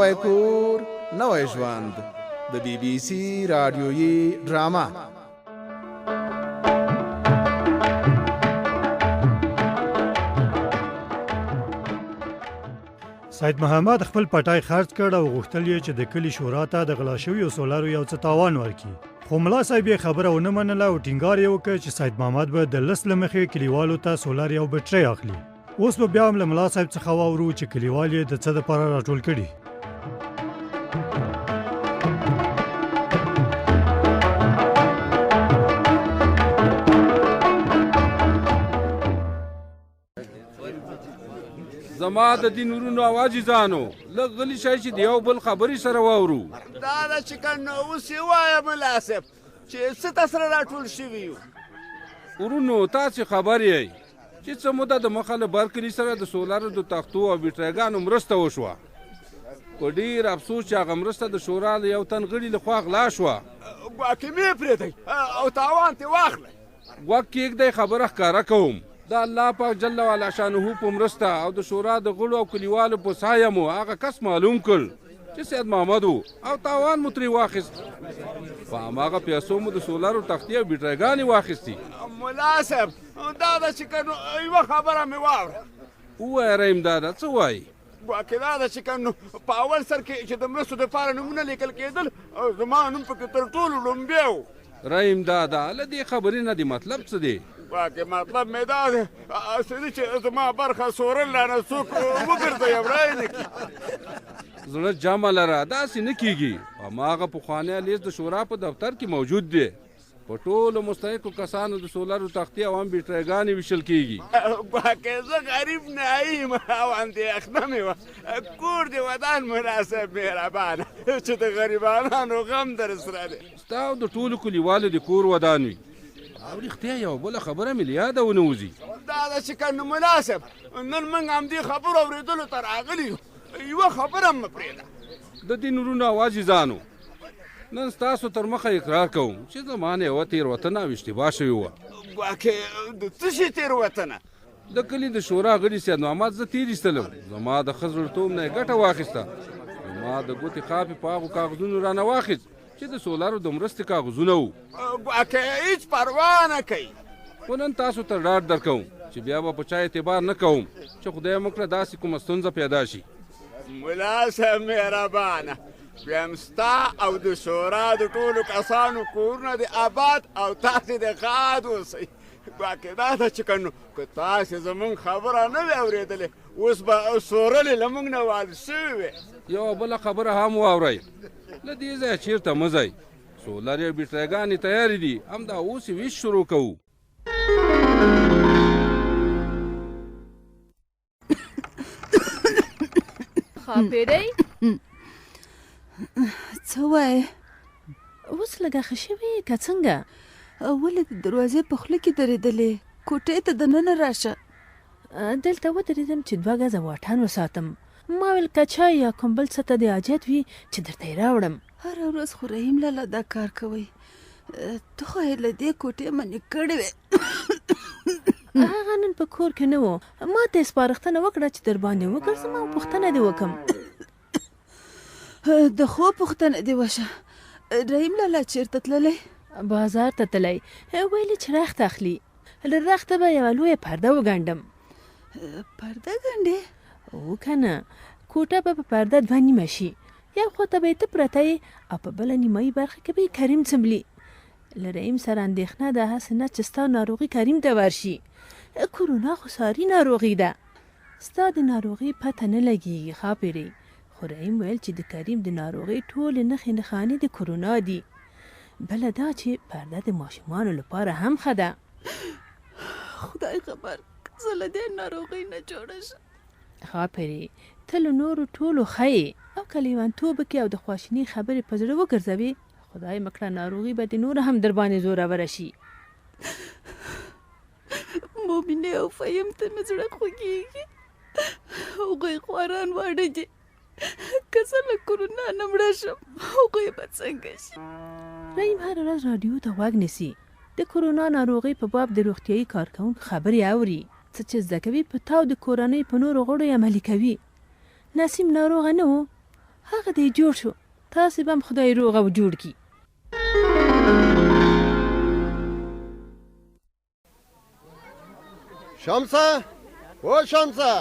نوی کور نوی ژوند د بی بی سی رادیویي ډرامه. سید محمد خپل پټای خرڅ کړ او غوښتل یې چې د کلي شورا ته د غلا شویو سولارو یو څه تاوان ورکړي. خو ملا صاحب یې خبره ونه منله او ټینګار یې وکړ چې سید محمد به د لس له مخې کلیوالو ته سولار یو بټرۍ اخلي. اوس به بیا هم له ملا صاحب څخه واورو چې کلیوال یې د څه دپاره راټول کړي. زما د دې نورونو عواجزانو لږ غلي شئ چې د یو بل خبرې سره واورو. دا ده چې که نو اوس یې وایه ملا صاحب چې څه تا سره راټول شوي یو. ورونو تاسې خبر یئ چې څه موده د مخه له برکلي سره د سولارو د تختو او بیټریګانو مرسته وشوه. په ډېر افسوس چې هغه مرسته د شورا له یو تن غړي لخوا غلا شوه. ګواکې مې پرېږدئ او تاوان ترې واخلئ. ګواک کېږدئ خبره ښکاره کوم. د الله پاک جل وعلا شانه په مرسته او د شورا د غړو او کلیوالو په سایه مو هغه کس معلوم کړ چې سید محمد و او تاوان مو ترې واخیست. په هماغه پیسو مو د سولارو تختې او بیټریګانې واخیستې. ملا صاحب دا ده چې که نو یوه خبره مې واوره. ووایه رحیم دادا څه وایي؟ ګواکې دا ده چې که نو په اول سر کې چې د مرستو دپاره نومونه لیکل کېدل زما نوم پکې تر ټولو لومبی و. رحیم دادا له دې خبرې نه دې مطلب څه دی؟ واقع مطلب مې دا دی چې زما برخه سورل رانه څوک وګرځوي او رایې نه کړي. زړه جمع لره داسې نه کېږي. هماغه پخوانی لیست د شورا په دفتر کې موجود دی. په ټولو مستحقو کسانو د سولارو تختې او هم بیټریګانې ویشل کېږي. واقع زه غریب نایي یم او اندېښنه مې وه کور دې ودان مناسب مهربانه چې د غریبانو غم در سره دی. ستا او د ټولو کلیوالو د کور ودان وي. او رښتیا یوه بله خبره مې له یاده ونه وځي. دا ده چې که نو مناسب نن موږ همدې خبرو اورېدلو ته راغلي یو. یوه خبره هم مه پرېږده. د دې نورونو عواجزانو نن ستاسو تر مخه اقرار کوم چې زما نه یوه تېروتنه او اشتباه شوې وه. ګواکې د څه شي تېروتنه؟ د کلي د شورا غړي سید محمد زه تېر ایستلم. زما د ښه زړتوب نه یې ګټه واخیسته. زما د ګوتې خاپې په هغو کاغذونو رانه واخیست چې د سولارو د مرستې کاغذونه وو. ګواکې هېڅ پروا نه کوي. خو نن تاسو ته ډاډ درکوم چې بیا به په چا اعتبار نه کوم چې خدای وکړه داسې کومه ستونزه پیدا شي. ملا صاحب مهربانه بیا هم ستا او د شورا د ټولو کسانو کورونه د آباد او تاسې د ښاد اوسئ. ګواکې دا ده چې که نو که تاسې زمونږ خبره نه وي اورېدلې اوس به سورلې له موږ نه واده شوې وې. یوه بله خبره هم واورئ. له دې ځایه چېرته مه ځئ. سولر یا بیټریګانې تیارې دي. همدا اوس یې ویش شروع کوو. ښاپېرۍ څه وایې؟ اوس لږه ښه شوې که څنګه؟ ولې د دروازې په خوله کې درېدلې؟ کوټې ته دننه راشه. دلته ودرېدم چې 2 ګزه واټن وساتم. ما ویل که چای یا کوم بل څه ته د حاجت وي چې درته یې راوړم. هره ورځ خو رحیم لاله دا کار کوئ. ته خو یې له دې کوټې منې کړې وې. هغه نن په کور کې نه و. ما ته یې سپارښتنه وکړه چې در باندې وګرځم او پوښتنه دې وکړم. د خوب پوښتنه دې وشه. رحیم لاله چېرته تللی؟ بازار ته تللی. ویلې چې رخت اخلي. له رخته به یوه لویه پرده وګنډم. پرده ګنډې؟ او که نه کوټه به په پرده 2 نیمه شي. یو خوا ته به یې ته پرته یې او په بله نیمایي برخه کې به یې کریم څملي. له رحیم سره اندېښنه ده هسې نه چې ستا ناروغي کریم ته ورشي. کرونا خو ساري ناروغي ده. ستا د ناروغي پته نه لګېږي ښاپېرۍ. خو رحیم ویل چې د کریم د ناروغۍ ټولې نښې نښانې د کرونا دي. بله دا چې پرده د ماشومانو لپاره هم ښه ده. خدای خبر زه له دې ناروغۍ نه جوړه شم. ښاپېرۍ ته له نورو ټولو ښه یې او که لیونتوبه کې او د خواشینۍ خبرې په زړه وګرځوې خدای مکړه ناروغي به د نور هم در باندې زوروره شي. مومنې او فهیم ته مې زړه خوږېږي. هغوی خواران واړه دي. که زه له کرونا نه مړه شم هغوی به څنګه شي؟ رحیم هره ورځ راډیو ته غوږ نیسي. د کرونا ناروغۍ په باب د روغتیایي کارکوونکو خبرې اوري. څه چې زده کوي په تاو د کورنۍ په نورو غړو یې عملي کوي. نسیم ناروغه نه و هغه دی جوړ شو. تاسې به هم خدای روغ او جوړ کړي. شمسه او شمسه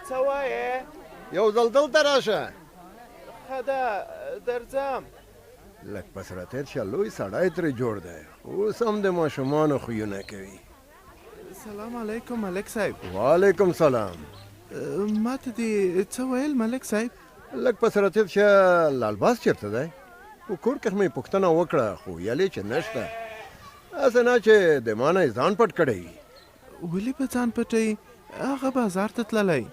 څه وایې؟ یو ځل دلته راشه. ښه ده درځم. لږ پس راتېر شه، لوی سړی ترې جوړ دی، اوس هم د ماشومانو خویونه کوي. سلام علیکم ملک صاحب. وعلیکم سلام. ما ته دې څه ویل ملک صاحب؟ لږ پس راتېر شه، لالباس چېرته دی؟ په کور کې مې پوښتنه وکړه خو ویلې چې نشته. هسې نه چې د ما نه یې ځان پټ کړی. ولې به ځان پټوي؟ هغه بازار ته تللی.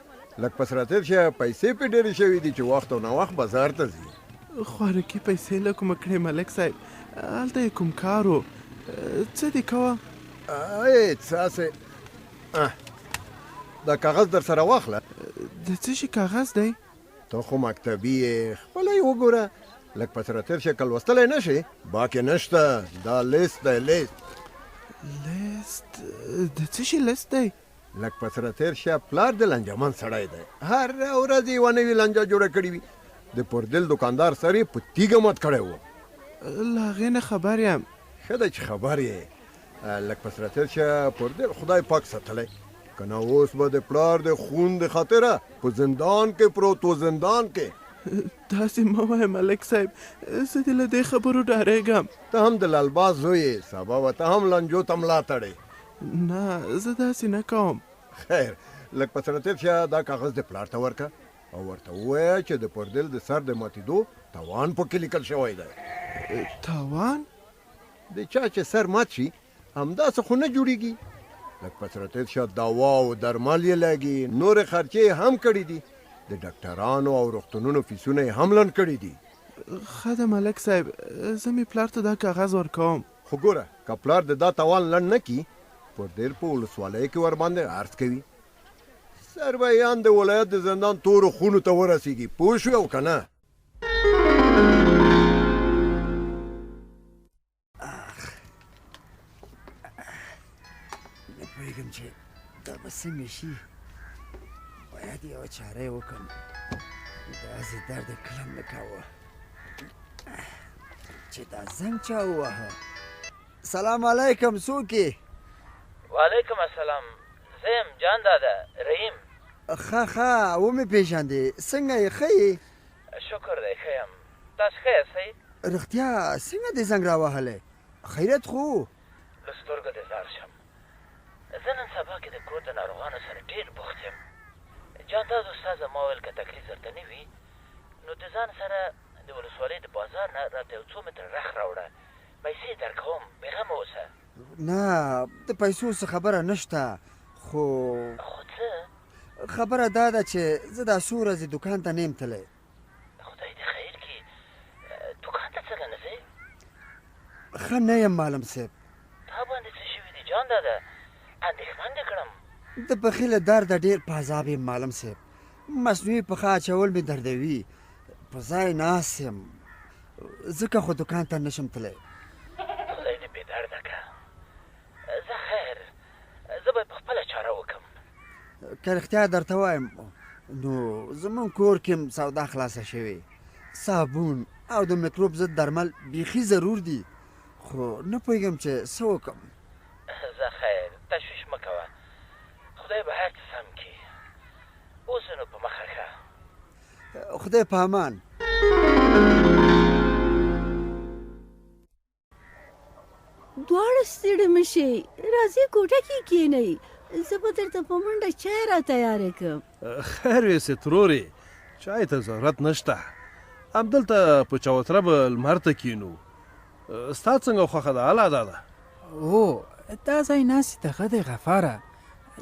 لږ پس راتېر شه، پیسې پې ډېرې شوي دي چې وخت او ناوخت بازار ته ځي. خوارکي پیسې له کومه کړې ملک صاحب؟ هلته یې کوم کار و؟ څه دې کوه؟ هسې دا کاغذ در سره واخله. د څه شي کاغذ دی؟ ته خو مکتبي یې، خپله یې وګوره. لږ پس راتېر شه، که لوستلی نه شې باکې نشته. دا لیست دی، لیست. لیست؟ د څه شي لیست دی؟ لږ پس راتېر شه، پلار د لنجمن سړی دی، هر ورځ یې یوه نوې لنجه جوړه کړې وي. د پردل دکاندار سر یې په تیږه مات کړی و. له هغې نه خبر یم. ښه ده چې خبر یې. لږ پس راتېر شه، پردل خدای پاک ساتلی، که نه اوس به د پلار د خون د خاطره په زندان کې پروت و، زندان کې. داسې مه وایه ملک صاحب، زه دې له دې خبرو ډارېږم. ته هم د لالباس زوی یې، سبا به ته هم لنجو ته ملا تړې. نه زه داسې نه کوم. خیر، لږ پس راتېر شه، دا کاغذ د پلار ته ورکه او ورته ووایه چې د پردل د سر د ماتېدو تاوان پکې لیکل شوی دی. تاوان؟ د چا چې سر مات شي همداسې خو نه جوړېږي. لږ پس راتېر شه، دوا او درمل یې لګي، نورې خرچې یې هم کړي دي، د ډاکټرانو او روغتونونو فیسونه یې هم لنډ کړي دي. ښه ده ملک صاحب، زه مې پلار ته دا کاغذ ورکوم. خو ګوره، که پلار د دا تاوان لنډ نه کړي پردل په ولسوالۍ کې ورباندې عرض کوي. سرویان د ولایت د زندان تورو خونو ته ورسېږي، پوه شوې او که نه؟ نه پوهېږم چې دا به څنګه شي. باید یوه چاره یې وکړم. داسې درد یې کلم نه کاوه چې دا زنګ چا وواهه. سلام علیکم، څوک یې؟ وعلیکم السلام، زه یم جان دادا رحیم. ښه ومې پېژندې، څنګه یې ښه یې؟ شکر دی ښه یم، تاسو ښه یاستئ؟ رښتیا څنګه دې زنګ راوهلی؟ خیرت خو؟ له سترګو دې ځار شم. زه نن سبا کې د کور د ناروغانو سره ډېر بوخت یم. جان دادا استاد ما ویل که تکلیف درته نه وي نو د ځان سره د ولسوالۍ د بازار نه راته یو څو متره رخ راوړه، پیسې درکوم، بېغمه اوسه. نه د پیسو څه خبره نشته، خو څه؟ خبره دا ده چې زه دا څو ورځې دوکان ته نه یم تللی. خدای دې خیر کړي. دوکان ته څنګه نه ځې؟ ښه نه یم معلم صاحب. تا باندې څه شوي دي جان دادا؟ اندېښمن دې کړم. د پښې له درده ډېر په عذاب یم معلم صاحب. مصنوعي پښه اچول مې دردوي، په ځای ناست یم، ځکه خو دوکان ته نشم تللی. خدای دې بې درده که. زه خیر، زه به په خپله چاره وکړم. که رښتیا درته وایم نو زمونږ کور کې سودا خلاصه شوې، صابون او د میکروب ضد درمل بیخي ضرور دي، خو نه پوهېږم چې څه وکړم. زه خیر، تشویش مه کوه، خدای به هر څه سم کړي. اوس نو په مخه ښه. خدای په امان. دواړه ستړي مه شئ، راځئ کوټه کې کښېنئ، زه به درته په منډه چای را تیاره کړم. خیر ویسې ترورې، چای ته ضرورت نشته، همدلته په چوتره به لمر ته کښېنو. ستا څنګه خوښه ده هله دادا؟ او دا ځای ناستې ته ښه دی غفاره،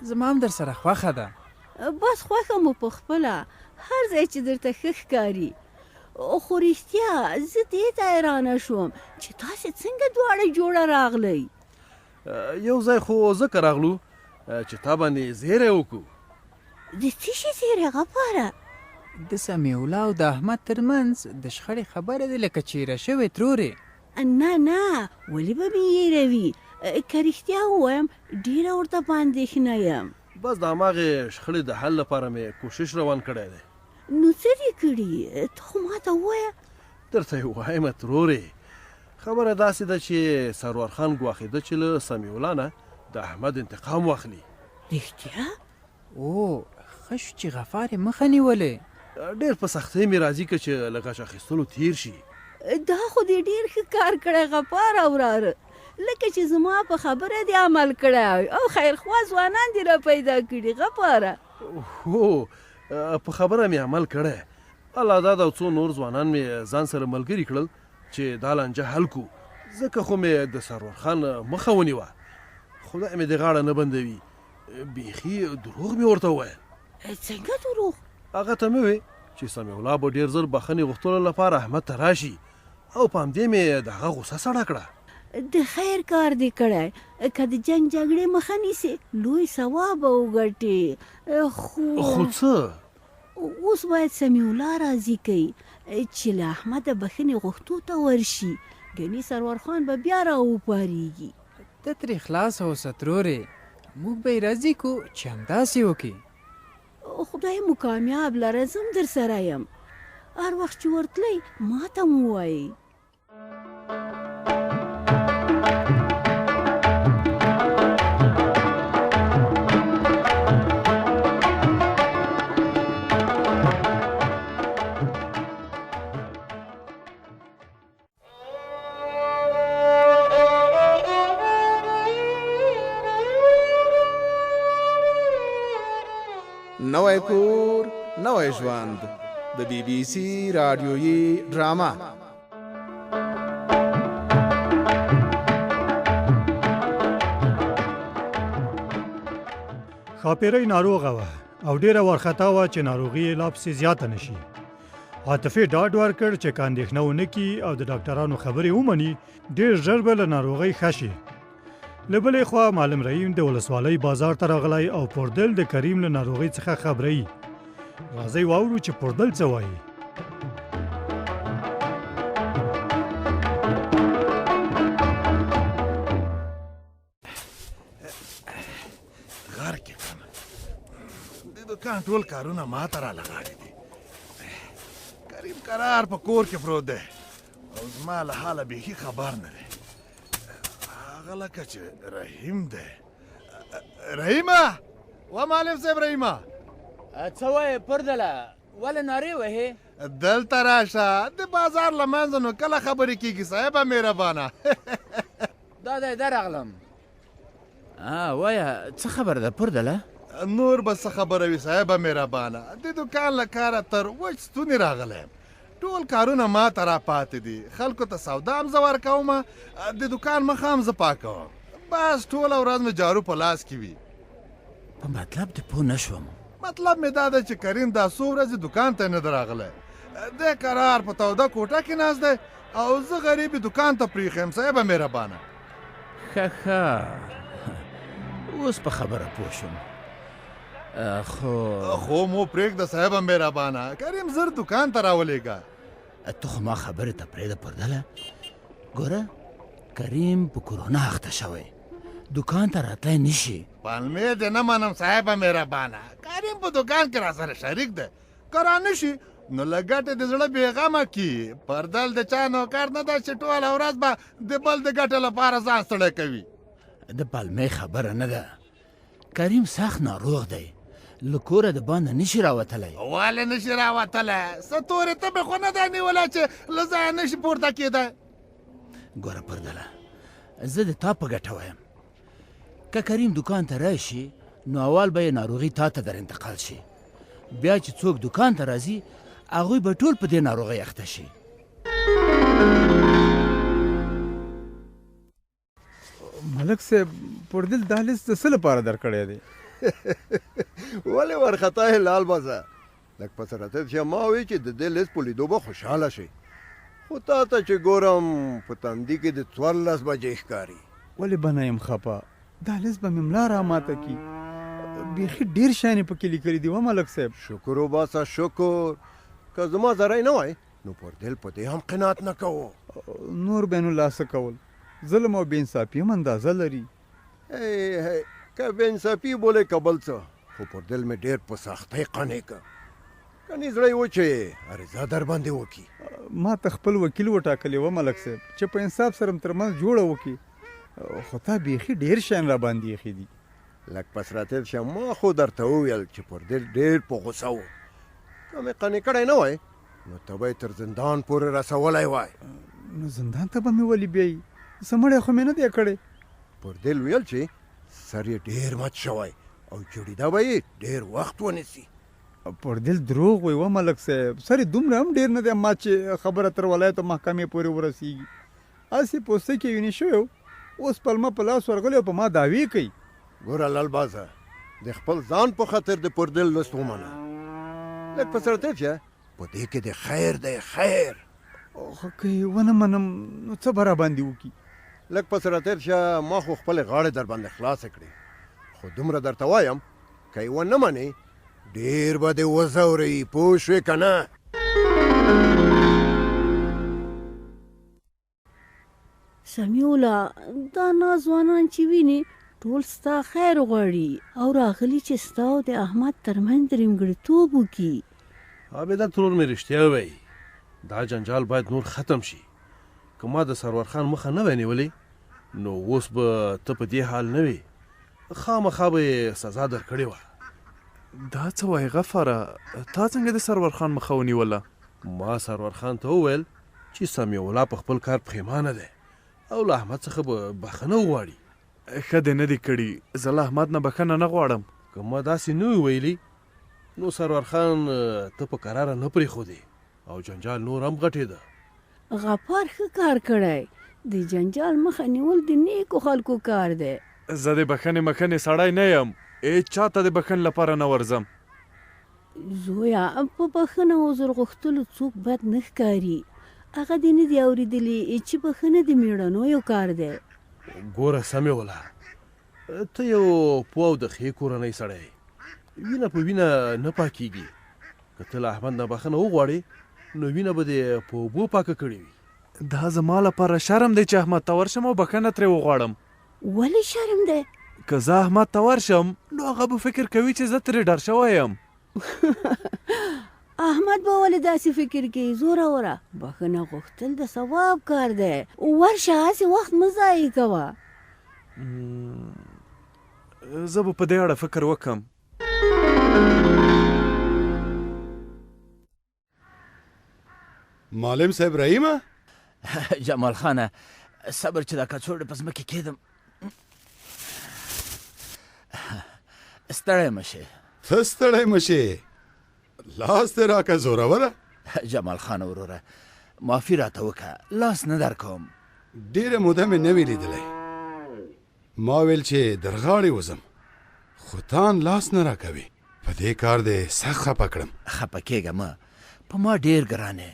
زما هم در سره خوښه ده. بس خوښه مو په خپله، هر ځای چې درته ښه ښکاري. خو رښتیا زه دې ته حیرانه شوم چې تاسې څنګه دواړه جوړه راغلی. یو ځای خو ځکه راغلو چې تا باندې زیری وکړو. د څه شي زیری غفاره؟ د سمیع الله او د احمد ترمنځ د شخړې خبره دی لکه چیره شوې ترورې. نه ولې به مې هېروي، که رښتیا ووایم ډېره ورته په اندېښنه یم. بس د هماغې شخړې د حل لپاره مې کوشش روان کړی دی. نو څه دې کړي؟ ته خو ماته ووایه. درته یې وایم ترورې، خبره داسې ده چې سرور خان ګواښېده چې له سمیع الله نه د احمد انتقام واخلي. رښتیا؟ او ښه شو چې غفار یې مخه نیولې. ډېر په سختۍ مې راضي که چې له غچ اخیستلو تیر شي. دا خو دې ډېر ښه کار کړی غفار او وراره، لکه چې زما په خبره دې عمل کړی او خیرخوا ځوانان دې را پیدا کړي غفاره. هو په خبره مې عمل کړی. الله داد او څو نور ځوانان مې ځان سره ملګري کړل چې دا لانجه حل کړو. ځکه خو مې د سرور خان مخه ونیوه. خدای مې د غاړه نه بندوي، بیخي دروغ مې ورته وویل. څنګه دروغ؟ هغه ته مې وویل چې سمیع الله به ډېر ژر بخښنې غوښتلو لپاره احمد ته راشي او په همدې مې د هغه غوسه سړه کړه. د خیر کار دې کړی، که د جنګ جګړې مخه نیسې لوی ثواب به وګټې. خو څه؟ اوس باید سمیع الله راضي کوي چې له احمده بخښنې غوښتو ته ورشي، ګنې سرور خان به بیا راوپارېږي. ته ترې خلاص اوسه ترورې، موږ به یې راضي کړو چې همداسې وکړي. خدای مو کامیاب لره، زه هم در سره یم. هر وخت چې ورتلی ما ته مو ووایئ. نوی کور نوی ژوند د بی بی سی رادیویي ډرامه. ښاپیرۍ ناروغه وه او ډېره وارخطا وه چې ناروغي یې لا پسې زیاته نه شي. عاطفې ډاډ ورکړ چې که اندېښنه ونه کړي او د ډاکټرانو خبرې ومني ډېر ژر به له ناروغۍ ښه شي. له بلې خوا معلم رحیم د ولسوالۍ بازار ته راغلی او پردل د کریم له ناروغۍ څخه خبروي. راځئ واورو چې پردل څه وایي. غار کې کړم، د دوکان ټول کارونه ما ته رالغاړي دي. کریم قرار په کور کې پروت دی او زما له حاله بیخي خبر نه دی. هغه لکه چې رحیم دی. رحیمه! و معلم صاحب رحیمه! څه وایې پردله؟ ولې نارې وهې؟ دلته راشه، د بازار له منځه نو کله خبرې کېږي صاحبه مهربانه. دا دی درغلم. وایه څه خبره ده پردله؟ نور به څه خبره وي صاحبه مهربانه، د دوکان له کاره تر وچ ستونې راغلی یم. ټول کارونه ما ته را پاتې دي. خلکو ته سودا هم زه ورکوم، د دوکان مخه هم زه پاکوم. بس ټوله ورځ مې جارو په لاس کې وي. په مطلب دې پوه نه شوم. مطلب مې دا ده چې کریم دا څو ورځې دوکان ته نه دی راغلی. دی قرار په توده کوټه کې ناست دی او زه غریب دوکان ته پرېښی یم صاحبه مهربانه. ښه اوس په خبره پوه شوم. خو مو پرېږده صاحبه مهربانه، کریم زر دوکان ته راولېږه. ته خو ما خبرې ته پرېږده پردله. ګوره کریم په کرونا اخته شوی، دوکان ته راتلی نشي. پلمې دې نه منم صاحبه مهربانه، کریم په دوکان کې راسره شریک دی. که را نشي نو له ګټې د زړه بېغمه کي. پردل د چا نوکر نه ده چې ټوله ورځ به د بل د ګټې لپاره ځان ستړی کوي. د پلمې خبره نه ده. کریم سخت ناروغ دی، له کوره د باندې نشي راوتلی. ولې نشي راوتلی؟ څه تورې تبې خو نه دی نیولی چې له ځایه نشي پورته کېدی. ګوره پردله، زه د تا په ګټه وایم. که کریم دوکان ته راشي نو اول به یې ناروغي تا ته در انتقال شي. بیا چې څوک دوکان ته راځي هغوی به ټول په دې ناروغۍ اخته شي. ملک صاحب پردل دا لیست د څه لپاره درکړی دی؟ ولې ورخطا یې لال بازه؟ لږ په سرطب چې ما وایي چې د دې لیست په لیدو به خوشحاله شي. خو تا ته چې ګورم په تندي کې د 14 بجې ښکاري. ولې به نه یم خفه؟ دا لیست به مې ملا راماته کي. بیخي ډېر شیانې پکې لیکلي دي و ملک صاحب. شکر وباسه شکر. که زما ذری نه وای نو پردل په دې هم قناعت نه کوو. نور به نو لا څه کول؟ ظلم او بېانصافي هم اندازه لري. که بېانصافي بولې که بل څه، خو پردل مې ډېر په سختۍ قانع که. کني زړه یې و چې عریضه در باندې وکړي. ما ته خپل وکیل وټاکلی و ملک صاحب چې په انصاف سره ترمنځ جوړه وکړي، خو تا بیخي ډېر شیان را باندې ایښي دي. لږ پس راتېر شه، ما خو درته وویل چې پر دې ډېر په غوسه و. که مې قانع کړی نه وای نو ته به یې تر زندان پورې رسولی وای. نو زندان ته به مې ولې بیایي؟ سمړی خو مې نه دی کړی. پر دې ویل چې سر یې ډېر مات شوی او جوړېده به یې ډېر وخت ونیسي. پر دل دروغ وای و ملک صاحب، سر یې دومره هم ډېر نه دی مات چې خبره تر ولایت محکمې پورې ورسیږي. هسې پوسته کې وینې شوی و، اوس پلمه په لاس ورغلی او په ما دعوې کوي. ګوره لالبازه، د خپل ځان په خاطر د پر دل لست ومنه. لږ پس راتېر شه، په دې کې د خیر دی خیر. خو که یې ونه منم نو څه به را باندې وکړي؟ لږ پس راتېر شه، ما خو خپلې غاړې در باندې خلاصې کړې، خو دومره درته وایم که یې ونه منې ډېر به دې وځورئ، پوه شوې که نه؟ سمیوله، دا ناځوانان چې ویني ټول ستا خیر غواړي او راغلي چې ستا او د احمد ترمنځ درېمګړتوب وکړي. عابده ترور مې رښتیا وایي، دا جنجال باید نور ختم شي. که ما د سرور خان مخه نه وای نیولې نو اوس به ته په دې حال نه وې، خامخا به یې سزا درکړې وه. دا څه وایي غفاره، تا څنګه د سرور خان مخه ونیوله؟ ما سرور خان ته وویل چې سمیع الله په خپل کار پښیمانه دی او له احمد څخه به بخښنه وغواړي. ښه دې نه دي کړي، زه له احمد نه بخښنه نه غواړم. که ما داسې نه وی ویلي نو سرور خان ته په کراره نه پرېښودې او جنجال نور هم غټېده. غفار ښه کار کړی، د جنجال مخه نیول د نیکو خلکو کار دی. زه د بخښنې مخنې سړی نه یم، هېڅ چا ته د بخښنې لپاره نه ورځم. زویا، په بخښنه عذر غوښتلو څوک بد نه ښکاري. هغه دې نه دي اورېدلي چې بخښنه د مېړنیو کار دی. ګوره سمیع الله، ته یو پوه او د ښې کورنۍ سړی، وینه په وینه نه پاکېږي. که ته له احمد نه بخښنه وغواړې نو وینه به دې په اوبو پاکه کړې وي. دا زما لپاره شرم دی چې احمد ته ورشم او بخښنه ترې وغواړم. ولې شرم دی؟ که زه احمد ته ورشم نو هغه به فکر کوي چې زه ترې ډار شوی یم. احمد به ولې داسې فکر کوي؟ زوروره، بخښنه غوښتل د ثواب کار دی. ورشه، هسې وخت مه ضایع کوه. زه به په دې اړه فکر وکړم. معلم صاحب رحیمه؟ جمال خانه، صبر چې دا کڅوړه په ځمکې کېدم. ستړی مه شې. ته ستړی مه شې، لاس دې راکړه زوروره. جمال خان وروره، معافي راته وکړه، لاس نه درکوم. ډېره موده مې نه وي لیدلی. ما ویل چې در غاړې وځم خو تان لاس نه راکوي. په دې کار دې سخت خفه کړم. خفه کېږه مه، په ما ډېر ګران یې،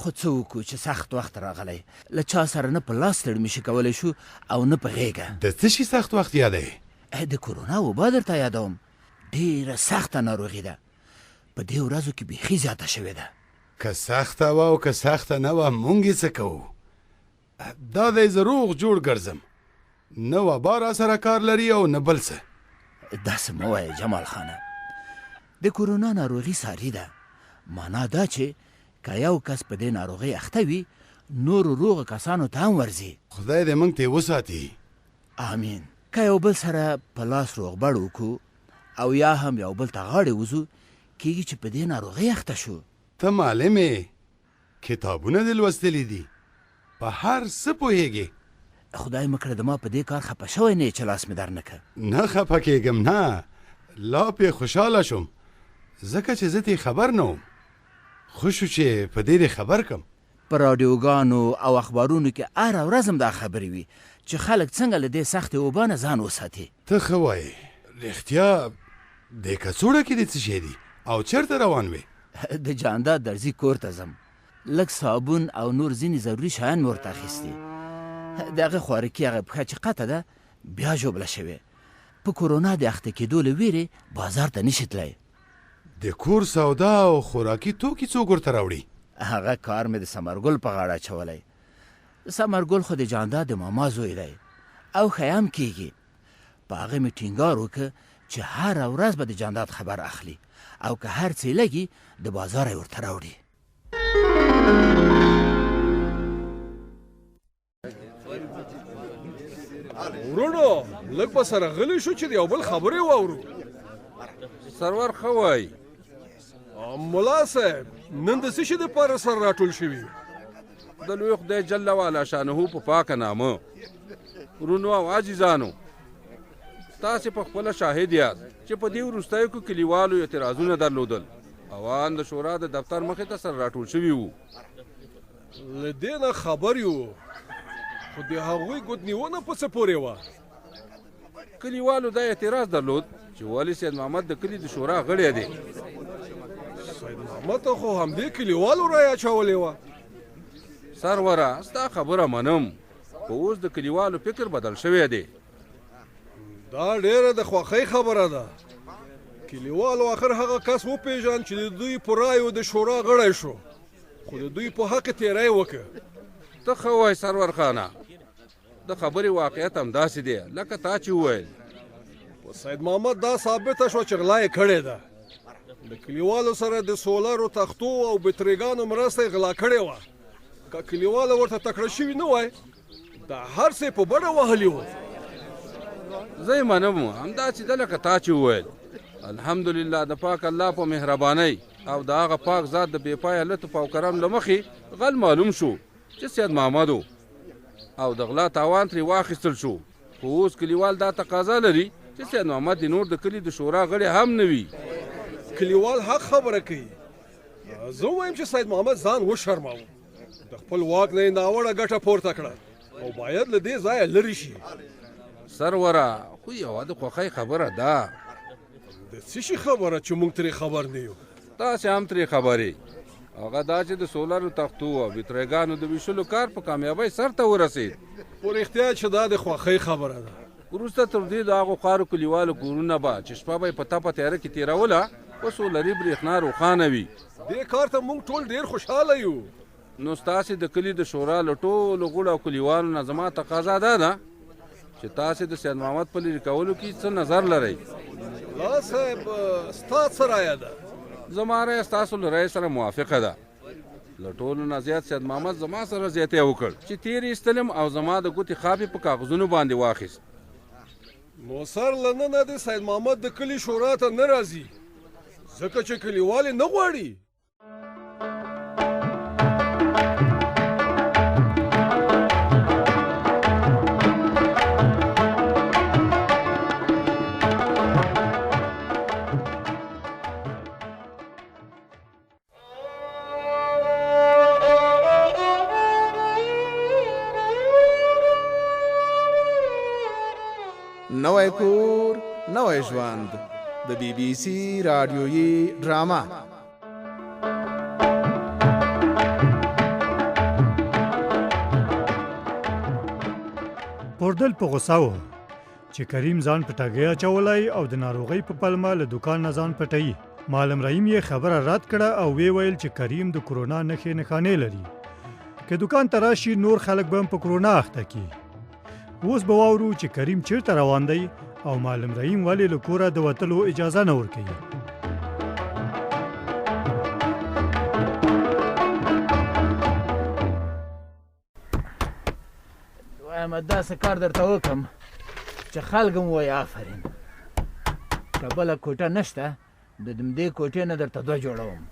خو څه وکړو چې سخت وخت راغلی. له چا سره نه په لاس تړمشي کولی شو او نه په غېږه. د څه شي سخت وخت یادوې؟ د کورونا وبا درته یادوم. ډېره سخته ناروغي ده، په دې ورځو کې بیخي زیاته شوې ده. که سخته وه او که سخته نه وه، مونږ یې څه کوو؟ دا دی زه روغ جوړ ګرځم، نه وبا را سره کار لري او نه بل څه. داسې مه وایه جمال خانه، د کورونا ناروغي ساري ده. معنا دا چې که یو کس په دې ناروغۍ اخته وي نورو روغو کسانو ته هم ورځي. خدای دې موږ ته وساتي. آمین. که یو بل سره په لاس روغبړ وکړو او یا هم یو بل ته غاړې وځو، کېږي چې په دې ناروغۍ اخته شو. ته معلمې، کتابونه دې لوستلي دي، په هر څه پوهېږې. خدای مه کړه د ما په دې کار خفه شوی نه یې چې لاس مې در نه کړ. نه خفه کېږم، نه، لا پې خوشحاله شوم ځکه چې زه ترې خبر نه وم. خوشو چې په دې خبر کم. په راډیوګانو او اخبارونو کې هره ورځ هم دا خبرې وي چې خلک څنګه له دې سختې وبا نه ځان وساتي. ته ښه وایې، رښتیا دې کڅوړه کې دې څه شی دي او چېرته روان وې؟ د جانداد درځي کور ته ځم، لږ صابون او نور ځینې ضروري شیان مې ورته اخیستي. د هغې خوارکي هغه پښه چې قطه ده بیا ژوبله شوې. په کورونا د اخته کېدو له ویرې بازار ته نشي تللی. د کور سودا او خوراکي توکي څوک ورته راوړي؟ هغه کار مې د ثمرګل په غاړه اچولی. ثمرګل خو د جانداد د ماما زوی دی او ښه هم کېږي. په هغه مې ټینګار وکړه چې هره ورځ به د جانداد خبر اخلي او که هر څه لګي د بازار یې ورته راوړي. ورونو لږ په سره غلی شو چې د یو بل خبرې واورو. سرور ښه وایي. ملا صاحب نن د څه شي دپاره سر راټول شوي؟ د لوی خدای جل وعلا شانه په پاکه نامه. ورونو او عزیزانو، تاسې په خپله شاهد یاست چې په دې وروستیو کې کلیوالو اعتراضونه درلودل. اوان د شورا د دفتر مخې ته سر راټول شوي وو. له دې نه خبر یو، خو د هغوی ګوتنیونه په څه پورې وه؟ کلیوالو دا اعتراض درلود چې ولې سید محمد د کلي د شورا غړی دی. سید محمد ته خو همدې کلیوالو رایه اچولې وه. سروره ستا خبره منم، خو اوس د کلیوالو فکر بدل شوی دی. دا ډیره د خوښۍ خبره ده. کلیوالو آخر هغه کس وپېژاند چې د دوی په رایو د شورا غړی شو، خو د دوی په حق تیری وکړه. ته ښه وایې سرور خانه، د خبرې واقعیت همداسې دی لکه تا چې وویل. په سید محمد دا ثابته شوه چې غلا یې کړې ده. د کلیوالو سره د سولرو تختو او بټریګانو مرسته یې غلا کړې وه. که کلیوالو ورته تکړه شوي نه وای، دا هر څه په بډه وهلي وو. زه یې منم، همداسې ده لکه تا چې وویل. الحمدلله د پاک الله په مهربانۍ او د هغه پاک ذات د بېپایه لطف او کرم له مخې غل معلوم شو چې سید محمد و او د غلا تاوان ترې واخیستل شو. خو اوس کلیوال دا تقاضا لري چې سید محمد د نور د کلي د شورا غړی هم نه وي. کلیوال حق خبره کوي. زه وایم چې سید محمد ځان وشرماوه، د خپل واک نه یې ناوړه ګټه پورته کړه او باید له دې ځایه لرې شي. سروره خو یوه د خوښۍ خبره ده. د څه شي خبره چې موږ ترې خبر نه یو؟ تاسې هم ترې خبرې. هغه دا چې د سولرو تختو او بټریګانو د ویشلو کار په کامیابۍ سر ته ورسېد. په رښتیا چې دا د خوښۍ خبره ده. وروسته تر دې د هغو خوارو کلیوالو کورونه به چې شپه به یې په تپه تیاره کې تېروله په سولري برېښنا روښانه وي. دې کار ته موږ ټول ډېر خوشحاله یو. نو ستاسې د کلي د شورا له ټولو غړو او کلیوالو نه زما تقاضا دا ده چې تاسې د سید محمد په لرې کولو کې څه نظر لرئ؟ لا صاحب ستا څه رایه ده؟ زما رایه ستاسو له رایې سره موافقه ده. له ټولو نه زیات سید محمد زما سره زیاتی وکړ چې تیر یې ایستلم او زما د ګوتې خاپې په کاغذونو باندې واخیست. نو سر له ننه د سید محمد د کلي شورا ته نه راځي ځکه چې کلیوال یې نه غواړي. نوی کور نوی ژوند د BBC رادیویي ډرامه. پوردل په غوسه و چې کریم ځان په ټاګۍ اچولی او د ناروغۍ په پلمه له دوکان نه ځان پټوي. معلم رحیم یې خبره رد کړه او وی ویل چې کریم د کرونا نښې نښانې لري. که دوکان ته راشي نور خلک به هم په کرونا اخته کي. اوس به واورو چې کریم چیرته روان دی او معلم رحیم ولې له کوره د وتلو اجازه نه ورکوي. وایم داسې کار درته وکړم چې خلک هم وایي آفرین. که بله کوټه نشته د دې کوټې نه درته دوه جوړوم.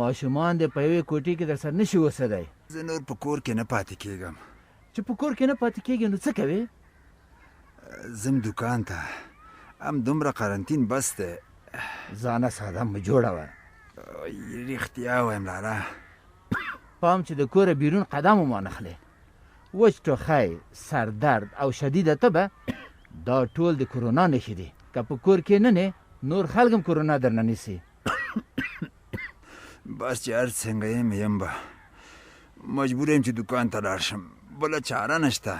ماشومان دې په یوې کوټې کې در سره نشي اوسېدی. زه نور په کور کې نه پاتې کېږم. چې په کور کې نه پاتې کېږې نو څه کوې؟ ځم دوکان ته، هم دومره قرنطین بس دی. ځانه ساده مه جوړوه. رښتیا وایم لالا. پام چې د کوره بیرون قدم ومانخلې. وچ ټوخی، سردرد او شدیده تبه دا ټول د کرونا نښې دي. که په کور کې نه نور خلک هم کرونا درنه نیسي. بس چې هر څنګه یم به مجبور یم چې دوکان ته لاړ شم. بله چاره نشته.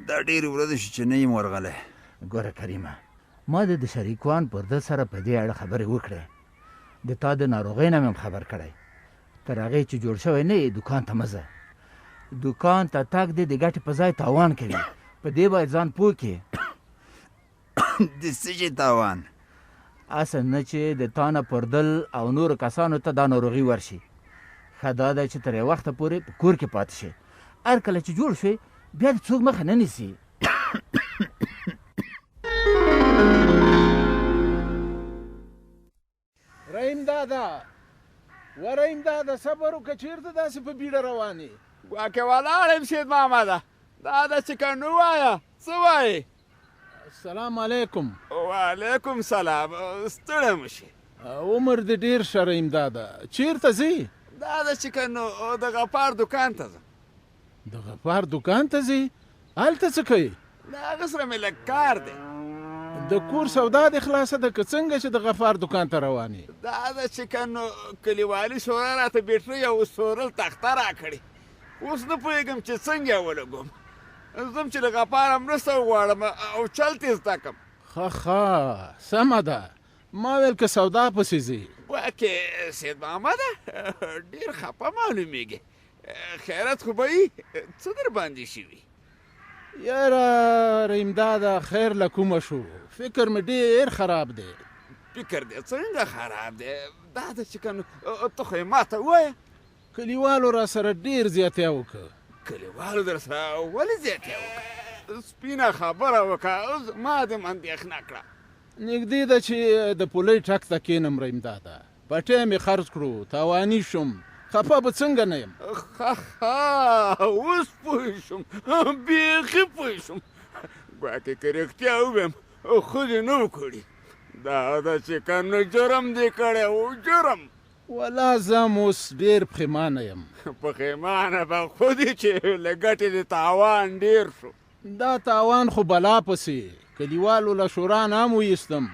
دا ډېرې ورځې شو چې نه یم ورغلی. ګوره کریمه، ما د شریکوان پر ده سره په دې اړه خبرې وکړې. د تا د ناروغۍ نه مې هم خبر کړی. تر هغې چې جوړ شوی نه یې دوکان ته مه ځه. دوکان ته تګ دې د ګټې په ځای تاوان کوي. په دې باید ځان پوه کړې. د څه شي تاوان؟ اسه نه چې د تا نه پر دل او نورو کسانو ته دا ناروغي ورشي. ښه دا ده چې تر یو وخته پورې په کور کې پاتې شي. هر کله چې جوړ شوې بیا د څوک مخه نه نیسي. رحیم دادا ورحیم دادا صبر وکړه چېرته داسې په بیړه روانې ګواکې ولاړ یم سید محمده دادا چې که نو وایه څه وایې السلام علیکم وعلیکم سلام ستړی مه شي عمر دې ډېر شه رحیم دادا چېرته ځې دادا چې که نو د غفار دکان ته ځم د غفار دکان ته ځې هلته څه کوې د هغه سره مې لږ کار دی د کور سودا دې خلاصه ده که څنګه چې د غفار دکان ته روانې دادا چې که نو کلیوالي شورا راته بیټرۍ او سورل تخته راکړې اوس نه پوهېږم چې څنګه یې ولګوم زم چې له غفاره مرسته وغواړم او چل تې زده کړم ښه سمه ده ما ویل که سودا پسې ځې ګواکې سید محمده ډېر خفه معلومېږي خیرت خو به وي څه در باندې شوي یاره رحیم دادا خیر له کومه شو فکر مې ډېر خراب دی فکر دې څنګه خراب دی دا ده چې که نو ته خو یې ما ته ووایه کلیوالو را سره ډېر زیاتیا وکړه کلیوالو در سره ولې زیاتیا وکړه سپینه خبره وکړه ما دې اندېښنه کړه نږدې ده چې د پولۍ ټک ته کښېنم رحیم دادا پټی مې خرڅ کړو تاواني شوم خفه به څنګه نه یم اوس پوه شوم بیخي پوه شوم ګواکې که رښتیا ووایم خو دې نه و کړي دا ده چې که نه جرم دې کړی و جرم ولا زه هم اوس ډېر پښیمانه یم پښیمانه به خو دې چې له ګټې د تاوان ډېر شو دا تاوان خو بلا پسې کلیوالو له شورا نه هم ویستم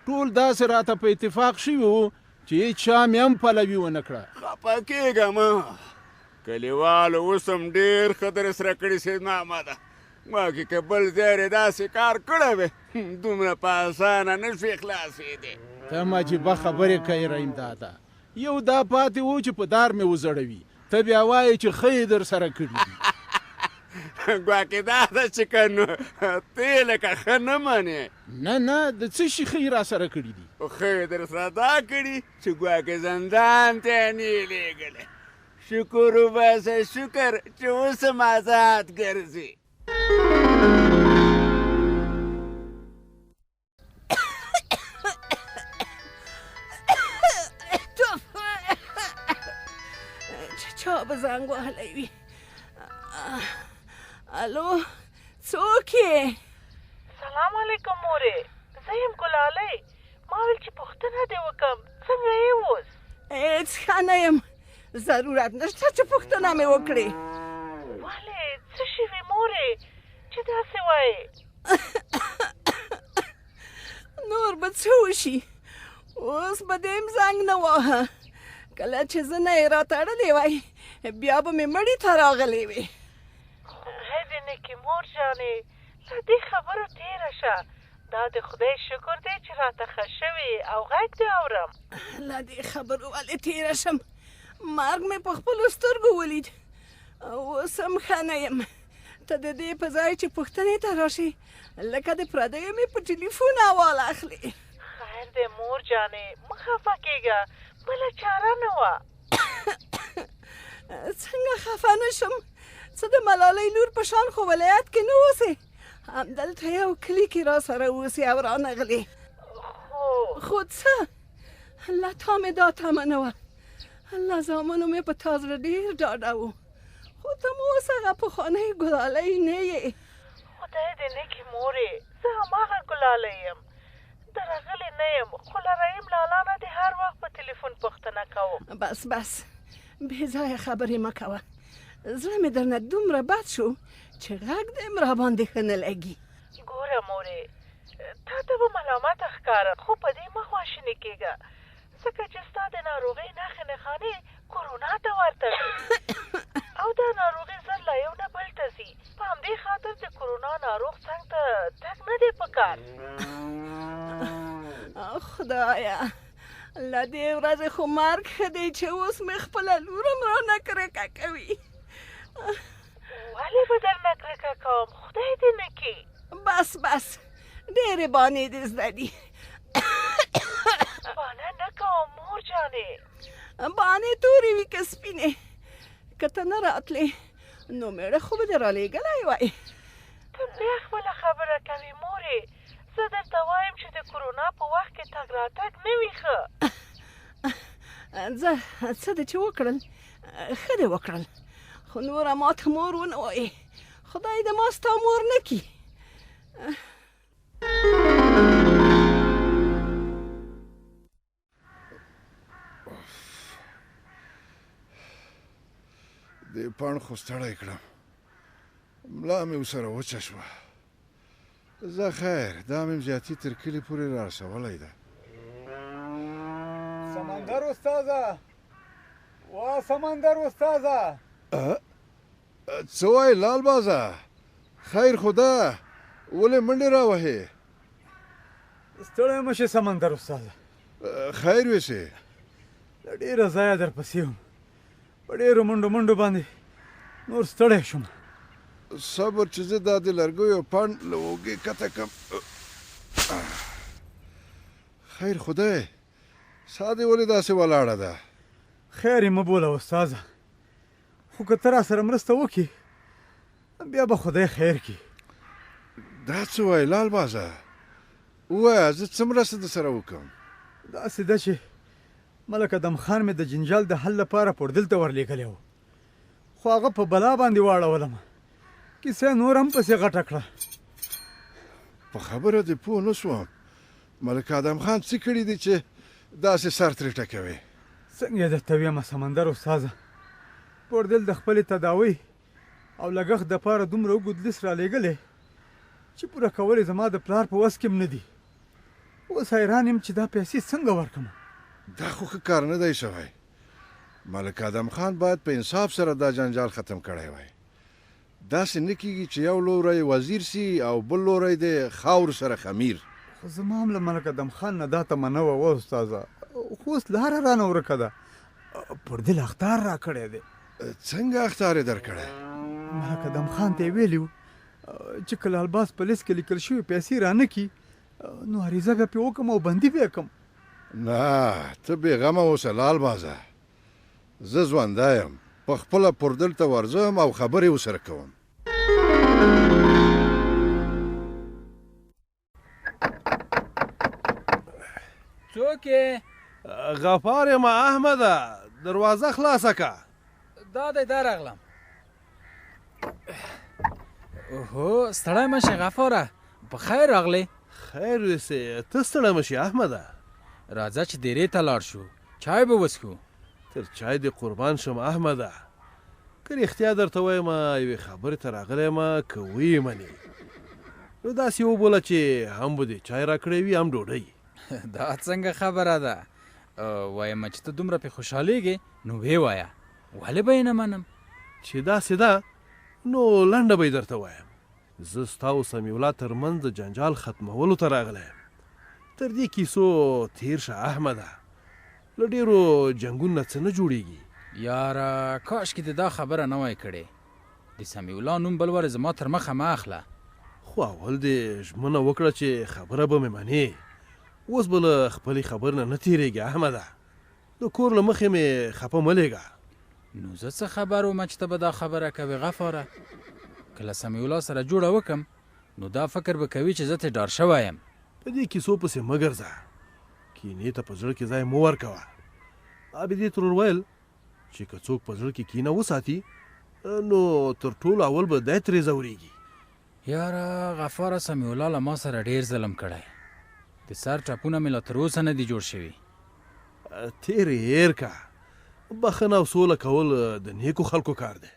ټول داسې راته په اتفاق شوي وو چې هېڅ چا مې هم پلوي ونه کړه خفه کېږه مه کلیوالو اوس هم ډېر ښه در سره کړي سید محمده ګواکې که بل ځای یې داسې کار کړی وی دومره په اسانه نه شوې خلاصېدې ته هم عجیبه خبرې کوې رحیم دادا یو دا پاتې و چې په دار مې وزړوي ته بیا وایې چې ښه یې در سره کړي دي ګواکې دا ده چې که نو ته یې لکه ښه نه منې نه نه د څه شي ښه یې را سره کړي دي ښه یې در سره دا کړي چې ګواکې زندان ته یې نه یې لېږلی شکر وباسه شکر چې اوس هم آزاد ګرځي چا به زنګ وهلی وي الو څوک یې سلام علیکم مورې زه یم ګلالۍ ما ویل چې پوښتنه دې وکړم څنګه یې اوس هېڅ ښه نه یم ضرورت نشته چې پوښتنه مې وکړې ولې څه شوي مورې چې داسې وایې نور به څه وشي اوس به دې هم زنګ نه واهه کله چې زه نه یې راتړلی وای بیا به مې مړي ته راغلی وې خدای دې نیکې مور جانې له دې خبرو تېره شه دا د خدای شکر دی چې راته ښه شوې او غږ دې اورم له دې خبرو ولې تېره شم مرګ مې په خپلو سترګو ولید اوس هم ښه نه یم ته د دې په ځای چې پوښتنې ته راشې لکه د پردیو مې په ټلیفون اواله اخلي خیر دی مور جانې مه خفه کېږه بله چاره نه وه څنګه خفه نه شم څه د ملالۍ لور په شان خو ولایت کې نه اوسې همدلته یو کلي کې را سره اوسې او رانغلې خو څه الله تا مې دا تمه نه وه الله زامنو مې په تا زړه ډېر ډاډه و خو ته مو اوس هغه پخوانۍ ګلالۍ نه یې خدای دې نیکې مورې زه هماغه ګلالۍ یم درغلې نه یم خو له رحیم لالا نه دې هر وخت په تلیفون پوښتنه کوم بس بې ځایه خبرې مه کوه زړه مې درنه دومره بد شو چې غږ دې هم راباندې ښه نه لګي ګوره مورې تا ته به ملامته ښکاره خو په دې مه خواشینې کېږه ځکه چې ستا د ناروغۍ نښې نښانې کورونا ته ورته دي او دا ناروغي زر له یو نه بل ته ځي په همدې خاطر د کورونا ناروغ څنګ ته تګ نه دی پکار خدایه له دې ورځې خو مرګ ښه دی چې اوس مې خپله لور هم رانه کرکه کوي ولې به درنه کرکه کوم خدای دې نه کړي بس ډېرې بانې دې زده دي جانې باندې تورې وي که سپینې که ته نه راتلې نو میړه خو به دې رالېږلی وای ته بیا خپله خبره کوې مورې زه درته وایم چې د کرونا په وخت کې تګ راتګ نه وي ښه ځه څه دې چې وکړل ښه دې وکړل خو نوره ماته مور ونه وایې خدای دې ما ستا مور نه کي دې پاڼ خو ستړی کړم ملا مې ورسره وچه شوه زه خیر دا مې زیاتي تر کلي پورې رارسولی ده سمندر استاذه وا سمندر استاذه څه وایې لال بازه خیر خو ده ولې منډې راوهې ستړی مه شې سمندر استاذه خیر ویسې له ډېره ځایه درپسې وم په ډېرو منډو منډو باندې نور ستړی شوم صبر چې زه دا د لرګیو پاڼ له اوږې کته کړم خیر خدای سا دې ولې داسې ولاړه ده خیر یې مه بوله استاذه خو که ته راسره مرسته وکړې بیا به خدای خیر کړي دا څه وایې لال بازه ووایه زه څه مرسته درسره وکړم داسې ده چې ملک ادم خان مې د جنجال د حل لپاره پردل ته ورلېږلی و خو هغه په بلا باندې واړولم کیسه نور هم پسې غټه کړه په خبره دې پوه نه شوم ملک ادم خان څه کړي دي چې داسې سر ترې ټکوي څنګه یې درته ویمه سمندر استاذه پردل د خپلې تداوۍ او لګښت دپاره دومره اوږد لیست رالېږلی چې پوره کول یې زما د پلار په وس کې هم نه دي اوس حیران یم چې دا پیسې څنګه ورکړم دا خو ښه کار نه دی شوی ملک ادم خان باید په انصاف سره دا جنجال ختم کړی وای داسې نه کېږي چې یو لوری وزیر سي او بل لوری د خاور سره خمیر خو زما هم له ملک ادم خان نه دا تمنه وه استاذه خو اوس لاره رانه ورکه ده پردل اختار را کړی دی څنګه اختار یې درکړی ملک ادم خان ته یې ویلي و چې که لالباس په لیست کې لیکل شوي پیسې رانه کړي نو عریضه بیا پرې وکړم او بندي بیا کړم نه ته بېغمه اوسه لال بازه زه ژوندی یم په خپله پردل ته ورځم او خبرې ورسره کوم څوک یې غفار یم احمده دروازه خلاصه که دا دی دا راغلم اوهو ستړی مه شې غفاره په خیر راغلی خیر ویسې ته ستړی مه شې احمده راځه چې دیرې ته لاړ شو چای به وڅښو تر چای دې قربان شم احمده که رښتیا درته وایم یوې خبرې ته راغلی یم که ویې منې نو داسې وبوله چې هم به دې چای راکړی وي هم ډوډۍ دا څنګه خبره ده وایم چې ته دومره پې خوشحالېږې نو ویې وایه ولې به یې نه منم چې داسې ده نو لنډه به یې درته وایم زه ستا او سمیع الله ترمنځ د جنجال ختمولو ته راغلی یم تر دې کیسو تیر شه احمده له ډېرو جنګونو نه څه نه جوړېږي یاره کاشکې دې دا خبره نه وای کړې د سمیع الله نوم بل وارې زما تر مخه مه اخله خو اول دې ژمنه وکړه چې خبره به مې منې اوس به له خپلې خبر نه تېرېږي احمده د کور له مخې مې خفه مه لېږه نو زه څه خبر وم چې ته به دا خبره کوې غفاره که له سمیع الله سره جوړه وکم نو دا فکر به کوي چې زه ترې ډار شوی یم په دې کیسو پسې مه ګرځه کینې ته په زړه کې ځای مه ورکوه عابدې ترور ویل چې که څوک په زړه کې کینه وساتي نو تر ټولو اول به دی ترې ځورېږي یاره غفاره سمیع الله له ما سره ډېر ظلم کړی د سر ټپونه مې لا تر اوسه نه دي جوړ شوي تېرې هېر که بخښنه او سوله کول د نیکو خلکو کار دی